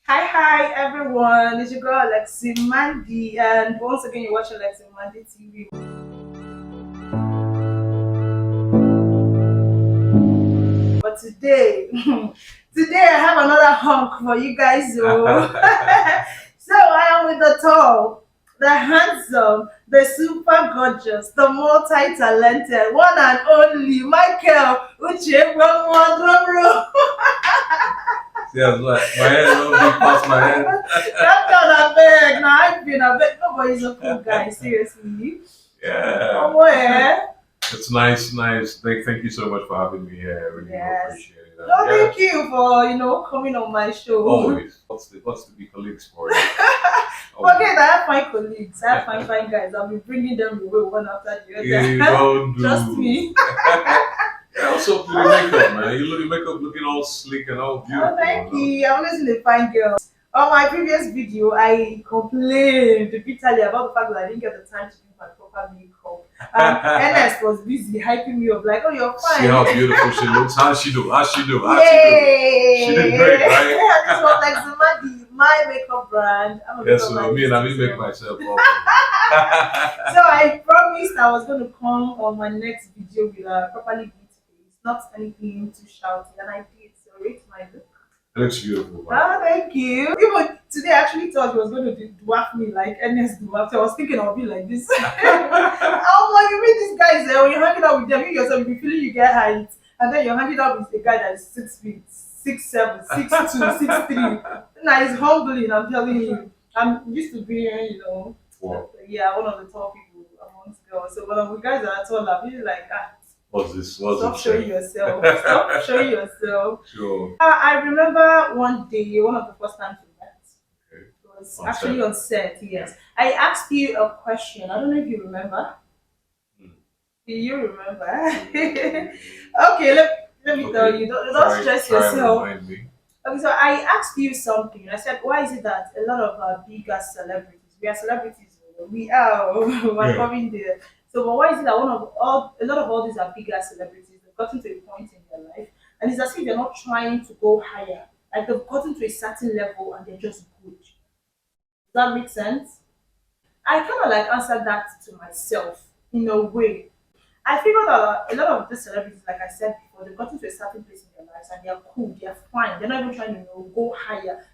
Hi everyone, it's your girl lexyMandy, and once again you're watching lexyMandy TV. But today, today I have another hunk for you guys. So, so I am with the tall, the handsome, the super gorgeous, the multi-talented, one and only Michael Uche from Drum. Yes, my head will be past my head. That kind of beg. Now I've been a beg. Nobody's a cool guy, seriously. Yeah. Oh, yeah. It's nice. Thank you so much for having me here. I really do Yes. appreciate it. No, thank you for coming on my show. Always. What's to be colleagues for? Forget, I have fine colleagues. I have fine guys. I'll be bringing them away one after the other. You don't do. Trust me. Yeah, also with your makeup, man. Your makeup looking all sleek and all beautiful. Oh, thank you. I'm always in a fine girl. On my previous video, I complained bitterly about the fact that I didn't get the time to do my proper makeup. Ernest was busy hyping me up, like, "Oh, you're fine." See how beautiful she looks. How's she do? Yay! She did great, right? Yeah, this was like Zamadi, my makeup brand. Yes, so me and I make myself up. So I promised I was going to come on my next video with a properly beat face, not anything too shouty, and I did. So rate my look. It looks beautiful, man. Ah, thank you. Even today, I actually thought he was going to dwarf me like Ernest dwarf. So I was thinking I'll be like this. Oh my, you mean these guys when you're hanging out with them, you yourself, you be feeling you get height, and then you're hanging out with a guy that is 6 feet, 6'7", 6'2", 6'3". Now it's humbling. I'm telling you. I'm used to being, Wow. yeah, one of the tall people amongst girls. So when we guys are tall, I'm really like, What's this? stop showing yourself. Stop showing yourself. Sure. I remember one day, one of the first times we met. Okay. It was On actually set. on set, yes. I asked you a question. I don't know if you remember. Hmm. Do you remember? Okay, let me tell you. Don't stress Try and yourself. remind me. Okay, so I asked you something. I said, why is it that a lot of bigger celebrities, we are celebrities, we are, we're Yeah. coming there. So, but why is it that a lot of all these are bigger celebrities, they've gotten to a point in their life, and it's as if they're not trying to go higher. Like they've gotten to a certain level and they're just good. Does that make sense? I kind of like answered that to myself in a way. I figured out a lot of these celebrities, like I said before, they've gotten to a certain place in their lives and they're cool, they're fine. They're not even trying to go higher,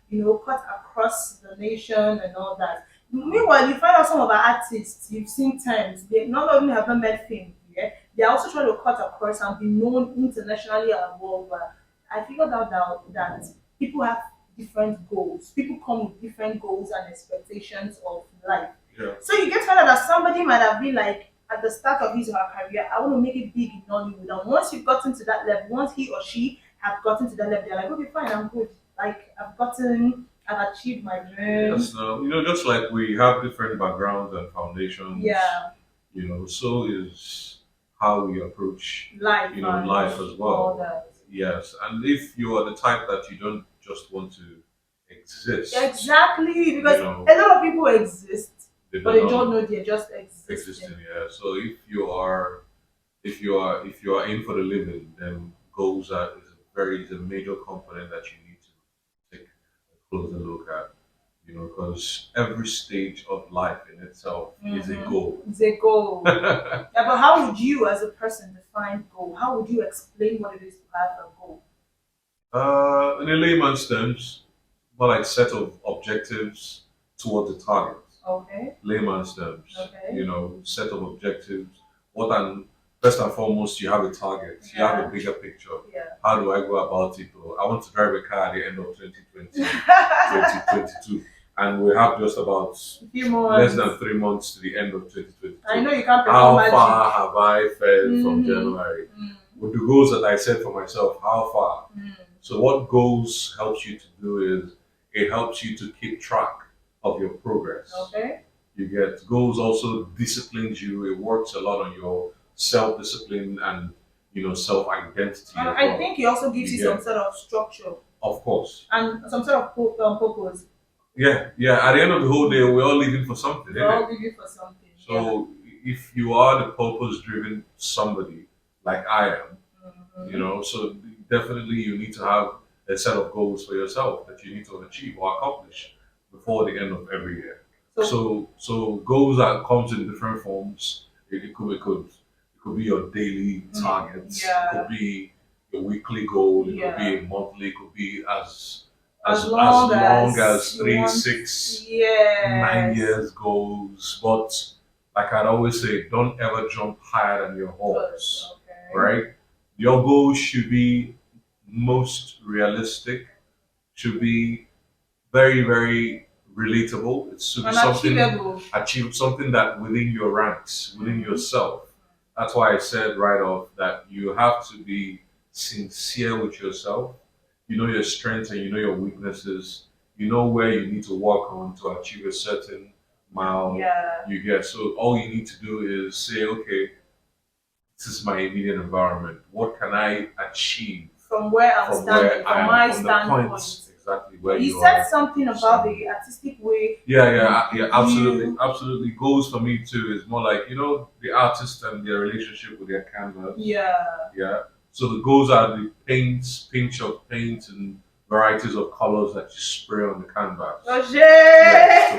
cut across the nation and all that. Meanwhile, you find out some of our artists you've seen times, they not only have not met fame, yeah, they're also trying to cut across and be known internationally and worldwide. I figured out that people have different goals. People come with different goals and expectations of life. Yeah. So you get to find out that somebody might have been like at the start of his or her career, I want to make it big in Nollywood. And once you've gotten to that level, once he or she have gotten to that level, they're like, okay, fine, I'm good. Like I've achieved my dream. Yes, just like we have different backgrounds and foundations. Yeah, So is how we approach, life, and life as all well. that. Yes, and if you are the type that you don't just want to exist, Exactly, because know, a lot of people exist, they but they don't don't know they're just existing. existing. Yeah. So if you are in for the living, then goals is a major component that you need to take a closer look at. Because every stage of life in itself is a goal. It's a goal. Yeah, but how would you, as a person, define goal? How would you explain what it is to have a goal? In a layman's terms, but like set of objectives towards a target. Okay. Layman's terms, Okay. set of objectives. First and foremost, you have a target. You have Yeah. a bigger picture. Yeah. How do I go about it? Or I want to drive a car at the end of 2022, and we have just about A few more less months. than 3 months to the end of 2022. I know you can't How perform magic. far have I fared from Mhm. January? Mm, With the goals that I set for myself, how far? mm. So what goals helps you to do is it helps you to keep track of your progress. Okay. You get goals also disciplines you. It works a lot on your self-discipline and self-identity as I well. think it also gives you Yeah. some sort of structure Of course. and some sort of purpose. Yeah. At the end of the whole day, we're all living for something, We're isn't all it? living for something. So if you are the purpose-driven somebody like I am, Yeah. Mhm. so definitely you need to have a set of goals for yourself that you need to achieve or accomplish before the end of every year. So So goals that comes in different forms. It could be your daily targets. It yeah, could be your weekly goal. It could be yeah. a monthly. It could be As as long long as as you three, want, 6, 9 yes. years goals. But like I'd always say, don't ever jump higher than your First, horse. okay. Right? Your goal should be most realistic. Should be very, very relatable. It should be And something achievable. achieve something that within your ranks, within Mm-hmm. yourself. That's why I said right off that you have to be sincere with yourself. You know your strengths and you know your weaknesses. You know where you need to work on to achieve a certain mile Yeah. you get. So all you need to do is say, okay, this is my immediate environment. What can I achieve From where I'm from where standing, I from am, my from the standpoint. points exactly where You you said are something about standing? the artistic way Yeah, yeah, yeah, absolutely, you, absolutely. Goals for me too is more like the artist and their relationship with their canvas. yeah. Yeah. So the goals are the paints, pinch of paint, and varieties of colors that you spray on the canvas. Yes,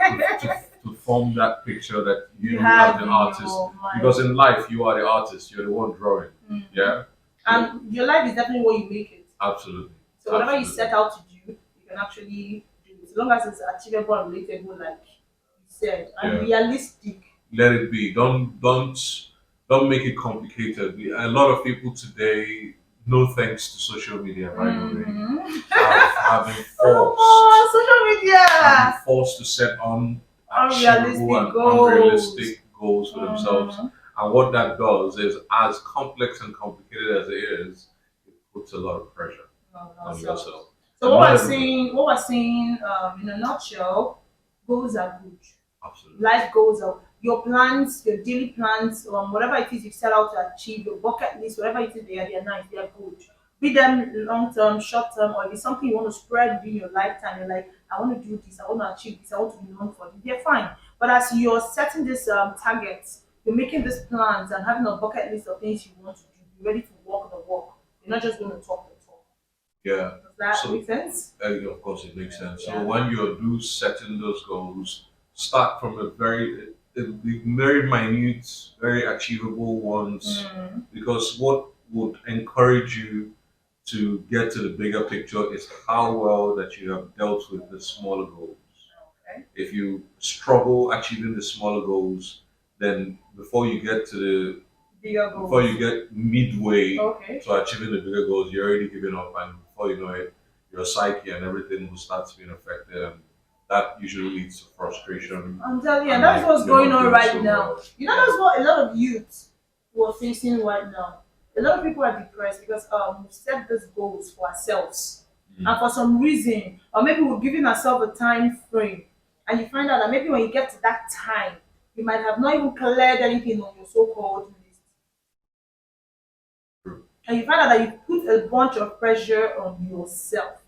Roger! to form that picture that You you as have the in artist. your mind. Because in life, you are the artist. You're the one drawing. Mhm. Yeah. So And your life is definitely what you make it. absolutely, So whatever you absolutely. set out to do, you can actually do it. As long as it's achievable and relatable, like you said, and Yeah. realistic. Let it be. Don't make it complicated. A lot of people today, no thanks to social media, by the way, Mm-hmm. have been Oh, social have been media! forced to set unachievable Unrealistic and goals. unrealistic goals for themselves. Mm-hmm. And what that does is, as complex and complicated as it is, it puts a lot of pressure No, no, on so, yourself. so And what not we're everybody. saying, in a nutshell, goals are good. Absolutely. Life goals are your plans, your daily plans, whatever it is you set out to achieve, your bucket list, whatever it is they are nice, they are good. Be them long term, short term, or if it's something you want to spread within your lifetime, you're like, I want to do this, I want to achieve this, I want to be known for this, they're fine. But as you're setting this targets, you're making these plans and having a bucket list of things you want to do, be ready to walk the walk. You're not just going to talk the talk. Yeah. Does that So make sense? of course, it makes sense. So Yeah. when you do setting those goals, start from the very minute, very achievable ones, Mm, because what would encourage you to get to the bigger picture is how well that you have dealt with the smaller goals. okay. If you struggle achieving the smaller goals, then Bigger before goals. you get midway Okay. to achieving the bigger goals, you're already giving up, and before you know it, your psyche and everything will start being affected, and that usually leads to frustration, I'm telling you, and and that's like what's you're going not on doing so right now. well. You know, Yeah. that's what a lot of youth were facing right now. A lot of people are depressed because we set these goals for ourselves, and Mm. for some reason, or maybe we're giving ourselves a time frame, and you find out that maybe when you get to that time, you might have not even cleared anything on your so-called list, True. and you find out that you put a bunch of pressure on yourself,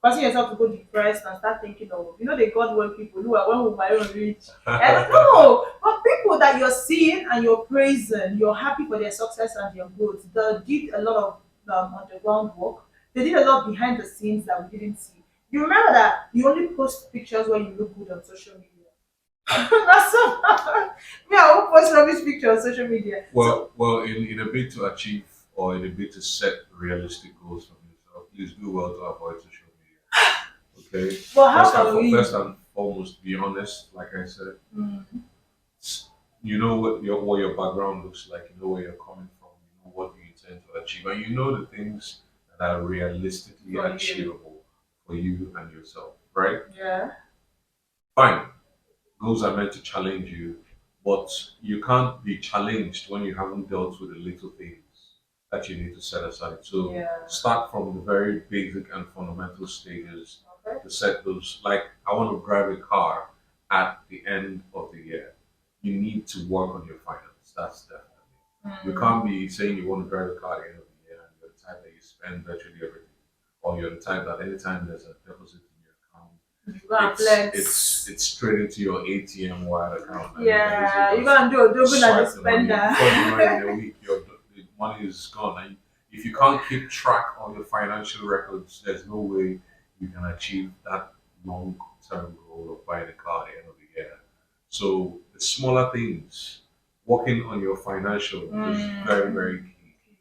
causing yourself to go depressed and start thinking of, the God will people who are when will my own reach. And no, but people that you're seeing and you're praising, you're happy for their success and their growth. They did a lot of underground work. They did a lot behind the scenes that we didn't see. You remember that you only post pictures when you look good on social media. That's so me, I won't post rubbish pictures on social media. So Well, in a bid to achieve or in a bid to set realistic goals for yourself, please do well to avoid social media. Okay. but how can we First and foremost, be honest. Like I said, mm, you know what your background looks like. You know where you're coming from. You know what you intend to achieve, and you know the things that are realistically for you? achievable for you and yourself. Right? Yeah. Fine. Goals are meant to challenge you, but you can't be challenged when you haven't dealt with the little things that you need to set aside. So Yeah. start from the very basic and fundamental stages Okay. to set those. Like, I want to drive a car at the end of the year. You need to work on your finance. That's definitely. You Mm. can't be saying you want to drive a car at the end of the year and you're the type that you spend virtually everything. Or you're the type that anytime there's a deposit in your account, You go and it's straight into your ATM wire account, and you can Yeah, easily you just go and do a double and a swipe the money. spender. Before you know it, in a week, the money is gone, and if you can't keep track of your financial records, there's no way you can achieve that long term goal of buying a car at the end of the year. So the smaller things, working on your financial is very, very key.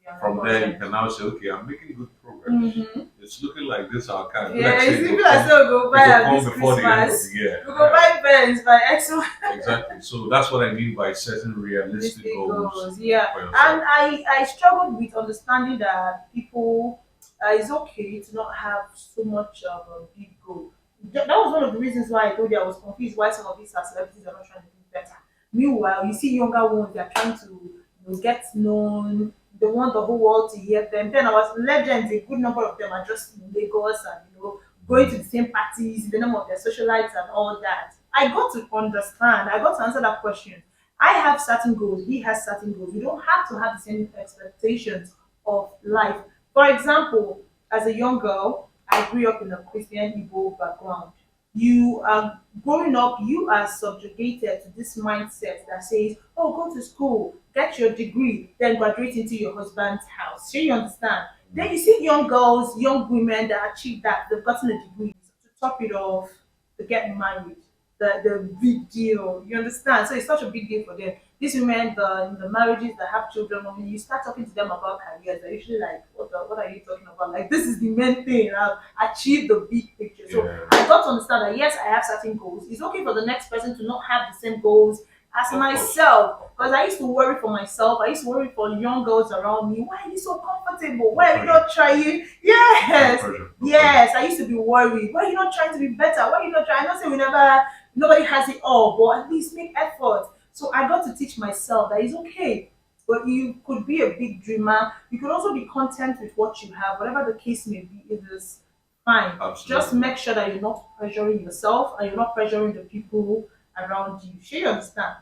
Yeah, From there, you can important. now say, okay, I'm making good progress. Mm-hmm. It's looking like this our car. Yeah, Let's say it's people that say we go it buy will am come this before the end of the Christmas. year. We go buy Benz by X Exactly. So that's what I mean by setting realistic Mystic goals goals, yeah. for And yourself. I struggled with understanding that people, it's okay to not have so much of a big goal. That was one of the reasons why I told you I was confused why some of these celebrities are not trying to do better. Meanwhile, you see younger ones, they're trying to get known, they want the whole world to hear them. Then our legends, a good number of them are just in Lagos and going to the same parties in the name of their socialites and all that. I got to understand, I got to answer that question. I have certain goals, he has certain goals. We don't have to have the same expectations of life. For example, as a young girl, I grew up in a Christian Igbo background. You are growing up, you are subjugated to this mindset that says, oh, go to school, get your degree, then graduate into your husband's house. So you understand? Then you see young girls, young women that achieve that, they've gotten a degree to top it off, to get married, the big deal. You understand? So it's such a big deal for them. These women, the marriages that have children, when you start talking to them about careers, they're usually like, what are you talking about? Like, this is the main thing. I've achieved the big picture. So Yeah, I got to understand that yes, I have certain goals. It's okay for the next person to not have the same goals as of course. myself. Because I used to worry for myself. I used to worry for young girls around me. Why are you so comfortable? No Why are you pressure. not trying? No Yes. pressure. No pressure. Yes, I used to be worried. Why are you not trying to be better? Why are you not trying? I'm not saying nobody has it all, but at least make effort. So I got to teach myself that it's okay. But you could be a big dreamer. You could also be content with what you have, whatever the case may be. It is fine. Just Absolutely. make sure that you're not pressuring yourself and you're not pressuring the people around you. Sure, you understand?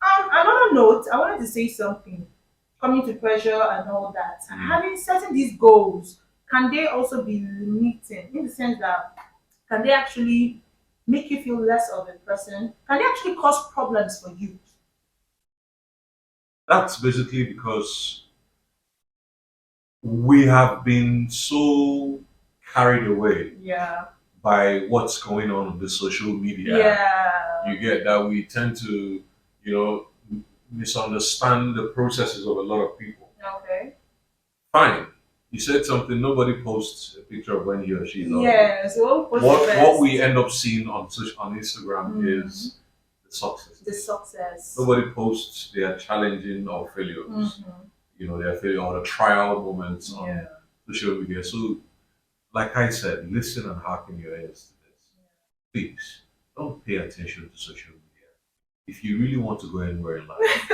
Another note, I wanted to say something coming to pressure and all that. Mm. Having setting these goals, can they also be limiting in the sense that can they actually make you feel less of a person? Can they actually cause problems for you? That's basically because we have been so carried away Yeah. by what's going on the social media. Yeah. You get that we tend to, misunderstand the processes of a lot of people. Okay. Fine. You said something, nobody posts a picture of when he or she is on. Yeah. So what's the What we best? end up seeing on Instagram Mm. is the The successes. success. Nobody posts their challenging or failures, Mm-hmm. their failure or the trial moments on Yeah. social media. So, like I said, listen and hearken your ears to this. Please don't pay attention to social media. If you really want to go anywhere in life,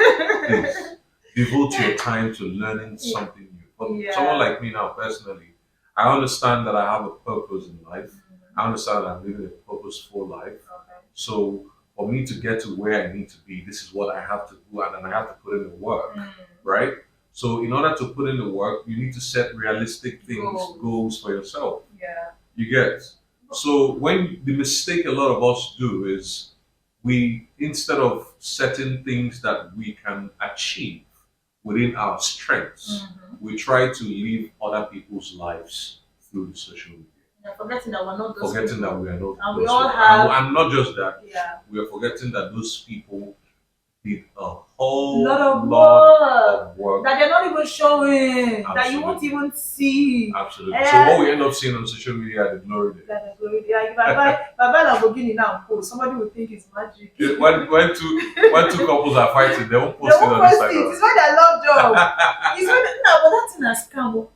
please devote your time to learning Yeah. something new. For someone Yeah. like me now, personally, I understand that I have a purpose in life. Mhm. I understand that I'm living a purposeful life. Okay. So for me to get to where I need to be, this is what I have to do, and then I have to put in the work, Mm. right? So in order to put in the work, you need to set realistic Goals. goals for yourself. Yeah. You get. So when the mistake a lot of us do is we instead of setting things that we can achieve within our strengths, Mm-hmm. we try to live other people's lives through the social media. Yeah, forgetting that we're not those Forgetting that people. we are not And we those all people. have, And not just that, yeah, we are forgetting that those people did a a whole lot of lot work of work. that they're not even showing, that you won't Absolutely. even see. Absolutely. So what we end up seeing on social media are the glory days. That is glory. Yeah, if I buy Lamborghini now and post, somebody will think it's magic. When two couples are fighting, they won't They post it won't on post it. Instagram. It's when their love job. It's when no, but that thing has scam.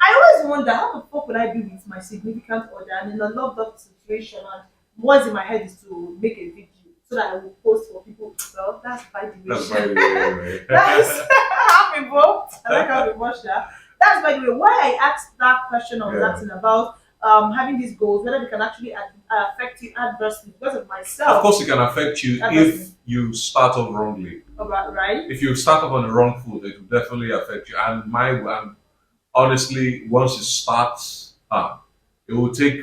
I always wonder how the fuck would I be with my significant other and in a loved up situation and what's in my head is to make a video so that I will post for people. Well, that's by the That's way. by the way. That's how we involved. I like how we watched that. That's by the way why I asked that question I was Yeah. asking about having these goals, whether they can actually affect you adversely because of Of myself. course, it can affect you if you start off wrongly. About right? If you start off on the wrong foot, it will definitely affect you. And honestly, once it starts, it will take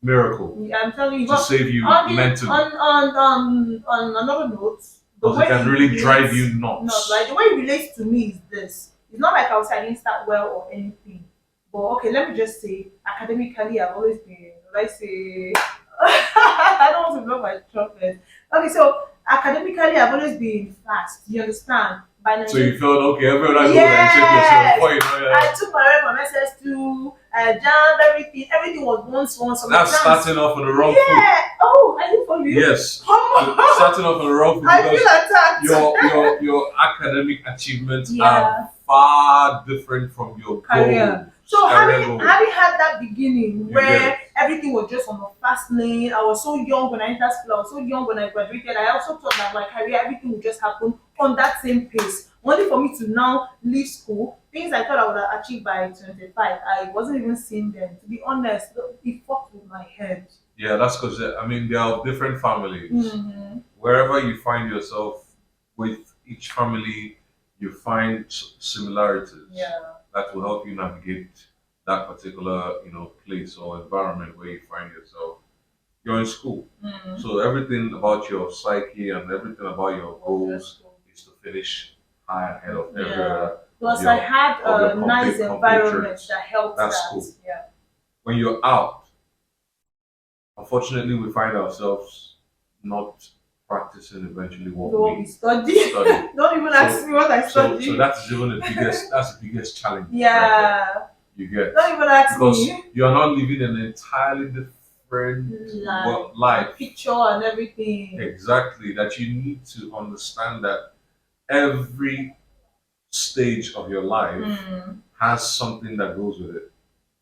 miracle Yeah, I'm telling you, to but save you on the mentally, on another note, the because it way can it really drive relates, you no, nuts. right? The way it relates to me is this: It's not like I was I didn't start well or anything. But okay, let me just say, academically, I've always been, let's say, I don't want to blow my trumpet. Okay, so academically, I've always been fast. You understand? By So you 19, felt okay, everyone I go and check yourself yes, before you know I that. took my rep on SS2, jammed everything. Everything was one. Some That's exams. starting off on the wrong foot. Yeah. Oh, I did for you. Yes. Come So on. starting off on the wrong foot I feel because attacked. your academic achievements are Yeah. far different from your goals, Career. So career having goals. having had that beginning You get where it. everything was just on a fast lane, I was so young when I entered school, I was so young when I graduated. I also thought that my career, everything would just happen on that same pace. Only for me to now leave school, things I thought I would have achieved by 25, I wasn't even seeing them. To be honest, it fucked with my head. Yeah, that's because I mean they are of different families. Mm-hmm. Wherever you find yourself with each family, you find similarities Yeah. that will help you navigate that particular place or environment where you find yourself. You're in school, Mm-hmm. so everything about your psyche and everything about your Was just goals is to finish high ahead of every yeah. other of Plus, I your had a nice environment compatriots. that helped That's that. cool. Yeah. When you're out, unfortunately, we find ourselves not practicing eventually what What we we study. study. Don't even ask So, me what I so study. that's even the biggest challenge right there. Yeah. You get Don't even ask because me. you are not living an entirely different life. Picture and everything. Exactly, that you need to understand that every stage of your life Mm, has something that goes with it,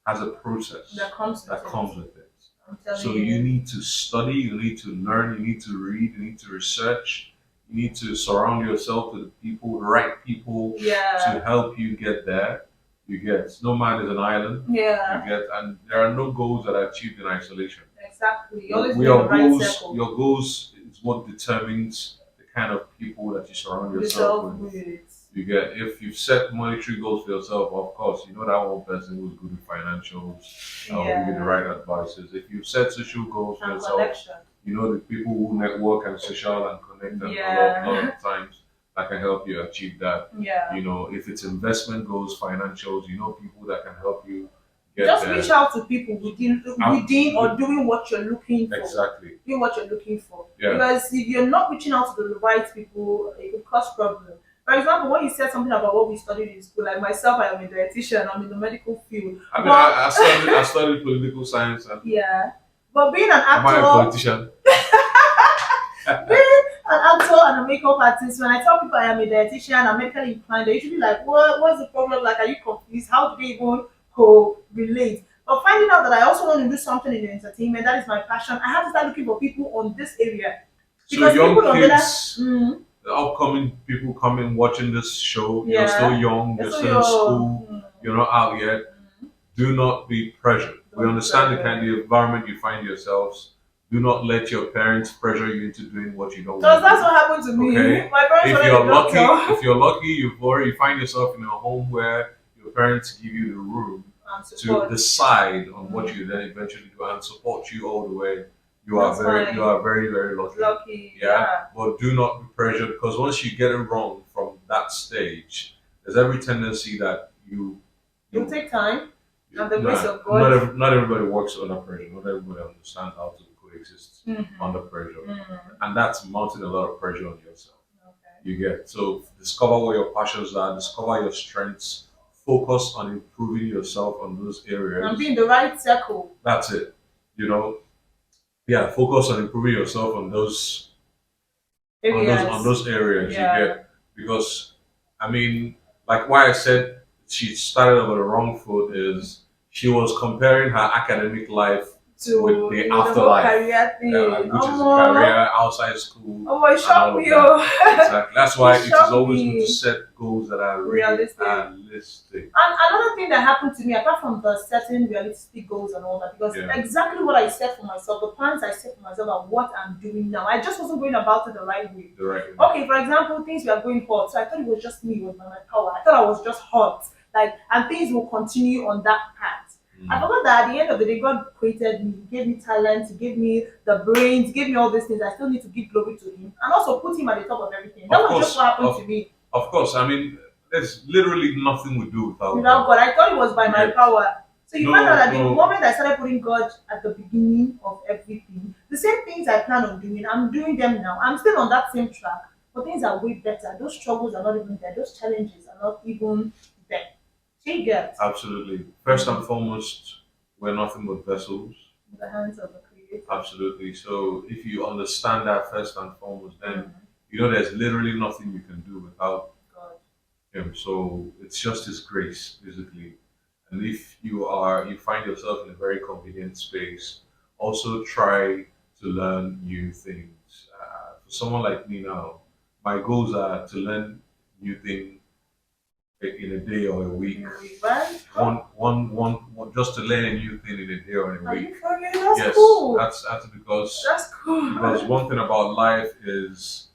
has a that process comes with that it. comes with it. I'm telling So you you. need to study, you need to learn, you need to read, you need to research, you need to surround yourself with the people, the right people to Yeah. help you get there. You get no man is an island. You Yeah. get and there are no goals that are achieved in isolation. Exactly. You always be in the Your right goals, circle. your goals is what determines the kind of people that you surround yourself Yourself with. with. You get if you've set monetary goals for yourself, of course, you know that one person who's good with financials that will give you the Yeah. right advices. If you've set social goals for And yourself, connection. you know the people who network and social and connect and a lot Yeah. of times that can help you achieve that. Yeah. If it's investment goals, financials, you know people that can help you get Just reach there. out to people within or Absolutely. doing what you're looking for. Exactly. Doing what you're looking for. Yeah. Because if you're not reaching out to the right people, it will cause problem. For example, when you said something about what we studied in school, like myself, I am a dietitian, I'm in the medical field. I mean, But I studied political science and yeah. But being an am I a actor, politician? being an actor and a makeup artist, when I tell people I am a dietitian, I'm medically inclined, they're usually like, what's the problem? Like, are you confused? How do they even correlate? But finding out that I also want to do something in the entertainment, that is my passion, I have to start looking for people on this area. So Because young people on the other, kids, the upcoming people coming watching this show, you're still yeah, young, you're so still in school, you're, you're not out yet. Do not be pressured. We don't be understand the kind pressured. of environment you find yourselves. Do not let your parents pressure you into doing what you don't Because want to that's do. what happened to me. Okay. My parents If wanted you're a lucky, doctor. if you're lucky, you find yourself in a home where your parents give you the room And to support. decide on what you then eventually do and support you all the way. That's You fine. are very, very lucky. Lucky, Yeah. yeah. But do not be pressured because once you get it wrong from that stage, there's every tendency that It'll you take time and the grace nah, of God. not everybody works under pressure. Not everybody understands how to coexist Mm-hmm. under pressure, Mm-hmm. and that's mounting a lot of pressure on yourself. Okay. You get so discover what your passions are, discover your strengths, focus on improving yourself on those And be areas. in the right circle. That's it. You know, yeah, focus on improving yourself on Areas. those areas you Yeah. get because I mean, like why I said she started on the wrong foot is she was comparing her academic life with To the the whole afterlife, career thing. which is a Oh, career outside school oh, it and shocked all of me. that. Oh. Exactly. That's why It it is shocked always good to me. set goals that are Realistic. realistic. And another thing that happened to me, apart from the setting realistic goals and all that, because Yeah, exactly what I set for myself, the plans I set for myself are what I'm doing now. I just wasn't going about it the right way. the right way. Okay, for example, things were going hot, so I thought it was just me, it was by my power. I thought I was just hot, like, and things will continue on that path. I Mm. forgot that at the end of the day, God created me. He gave me talent. He gave me the brains. He gave me all these things. I still need to give glory to Him and also put Him at the top of everything. That Of was just course, what happened to me. of course. I mean, there's literally nothing we do without without God. God. I thought it was by my Yes. power. So you find out No, that the no, moment I started putting God at the beginning of everything, the same things I plan on doing, I'm doing them now. I'm still on that same track, but things are way better. Those struggles are not even there. Those challenges are not even there. So you get absolutely. First and foremost, we're nothing but vessels. the hands of the Creator. Absolutely. So if you understand that first and foremost, then Mhm. there's literally nothing you can do without God. Him. So it's just His grace, basically. And if you find yourself in a very convenient space, also try to learn new things. For someone like me now, my goals are to learn new things in a day or a week. Right? Just to learn a new thing in a day or in a Are week. you for real? That's Yes, cool. that's That's cool. because one thing about life is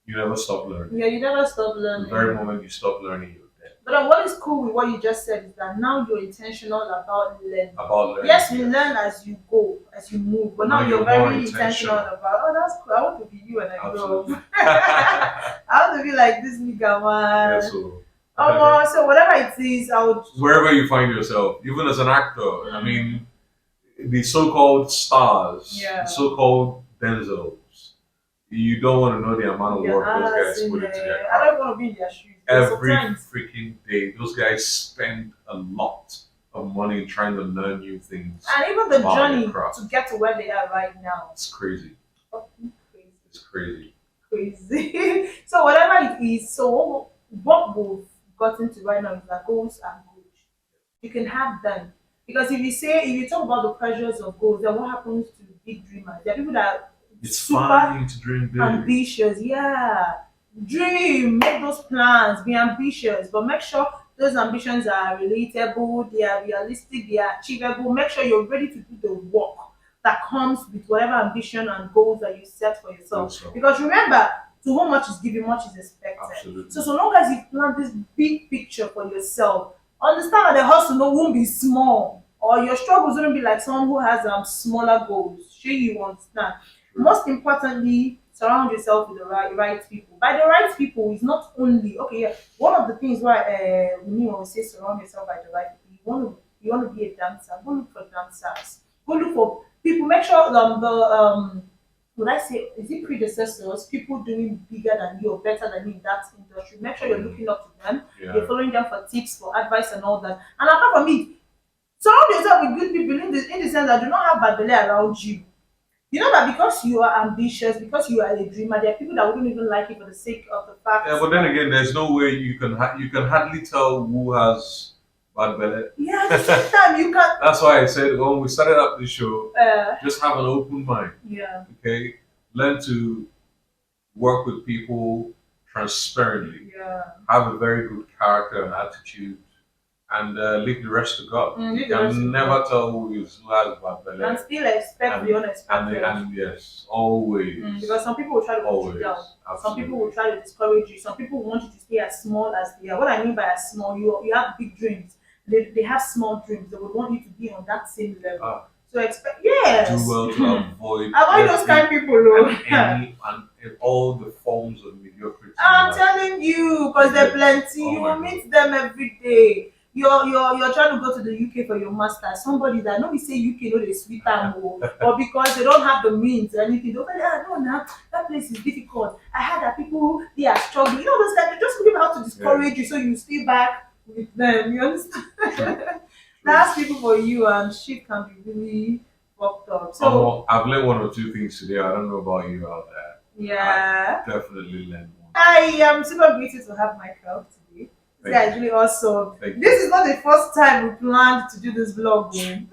you never stop learning. Yeah, you never stop The very learning. moment you stop learning, you're dead. But what is cool with what you just said is that now you're intentional about learning. About learning, Yes, you yes. learn as you go, as you move, but Now now you're you're more very intentional intentional. about. Oh, that's cool. I want to be you when I grow Absolutely. up. I want to be like this nigga Yeah, man. so So whatever it is, I would. wherever you find yourself, even as an actor, I mean, the so-called stars, Yeah. the so-called Denzels, you don't want to know the amount of Yeah, work those ass guys in put into their there. I craft. don't want to be in their shoes. But Every sometimes, freaking day, those guys spend a lot of money trying to learn new things and even the about their journey craft. to get to where they are right now. It's crazy. Fucking crazy. It's crazy. Crazy. So whatever it is, so what we've gotten to right now is that goals are good. You can have them. Because if you talk about the pressures of goals, then what happens to big dreamers? There are people that are It's super fine to dream big. ambitious. Yeah. Dream, make those plans, be ambitious, but make sure those ambitions are relatable, they are realistic, they are achievable. Make sure you're ready to do the work that comes with whatever ambition and goals that you set for yourself. Also, Because remember, to whom much is given, much is expected. absolutely. So long as you plan this big picture for yourself, understand that the hustle no won't be small, or your struggles won't be like someone who has smaller goals. Sure, you understand. Most importantly, surround yourself with the right people. By the right people is not only okay. Yeah, one of the things why we mean when we say surround yourself by the right people, you want to be a dancer. Go look for dancers. Go look for people. Make sure the would I say is it predecessors, people doing bigger than you or better than you in that industry. Make sure you're looking up to them. Yeah. You're following them for tips, for advice, and all that. And apart from it, surround yourself with good people in the sense that do not have bad belly around you. You know that because you are ambitious, because you are a dreamer, there are people that wouldn't even like you for the sake of the fact. Yeah, but then again, there's no way you can hardly tell who has bad belly. Yeah, at the same time, you can. That's why I said when we started up the show, Uh, just have an open mind. yeah, Okay, learn to work with people transparently. yeah. Have a very good character and attitude, and leave the rest to God. You Leave the rest to can never tell who has bad belly. And still expect the unexpected. And yes, always. Because some people will try to put Always. you down. Absolutely. Some people will try to discourage you. Some people want you to stay as small as they are. What I mean by as small, you have big dreams. They have small dreams. They would want you to be on that same level. So expect yes. Do well to avoid those kind of people, though. and all the forms of mediocrity. I'm telling you, because they're plenty. Oh You my will God. meet them every day. You're trying to go to the UK for your master. Somebody that nobody say UK no they sweet time or because they don't have the means or anything. They'll say, no, now that place is difficult. I heard that people they are struggling. You know those guys, they just looking how to discourage you so you stay back with them. You understand? That's people for you and shit can be really fucked up. So I've learned one or two things today. I don't know about you out there. yeah. I've definitely learned one. I am super grateful to have my help today. This guy is really awesome. Thank This is not the first time we planned to do this vlog. The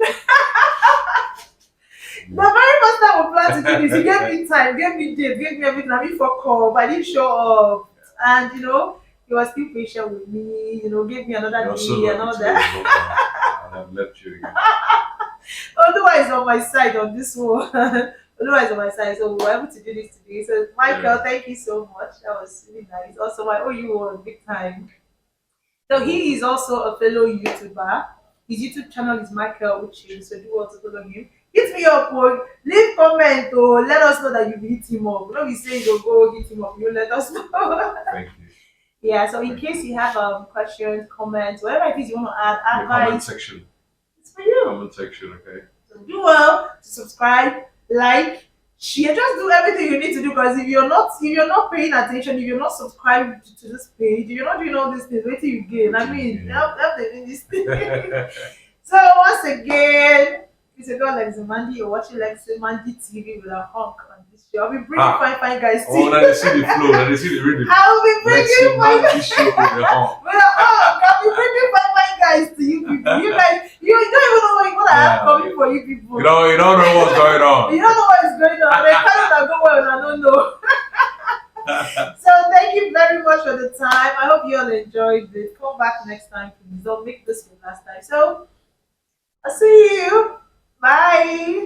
very first time we planned to do this, he gave me time, gave me date, gave me everything. I mean, for call, but I didn't show up. And he was still patient with me, gave me another You're day so and all lucky that. to have left you again. Otherwise, on my side on this one. Otherwise, on my side. So we were able to do this today. So, Michael, thank you so much. That was really nice. Also, I owe you one big time. So, he is also a fellow YouTuber. His YouTube channel is Michael Uche. So, do want to follow him. Hit me up, leave comment, let us know that you hit him up. Don't be saying you'll go hit him up. You let us know. Thank you. Yeah, so in Thank case you. you have questions, comments, whatever it is you want to add, In the comment advice, section. it's for you. Comment section, okay? So do well to subscribe, like, share, just do everything you need to do because if you're not paying attention, if you're not subscribed to this page, if you're not doing all these things, wait till you gain. I What you mean, mean? help the ministry. So once again, it's a girl lexyMandy. You're watching lexyMandy TV with a hunk on this show. I'll be bringing Ah. fine fine guys to Oh, you. now they see the flow, now they see the rhythm. I'll be bringing Lexi fine Mandy show with the horn. with a hunk. I'll be bringing fine fine guys to you people. You guys, you don't even know what I have Yeah. coming for you people. You don't know what's going on. You don't know what is going on. They can't even go well and I don't know. So thank you very much for the time. I hope you all enjoyed it. Come back next time, please. Don't make this your last time. So I'll see you. Bye.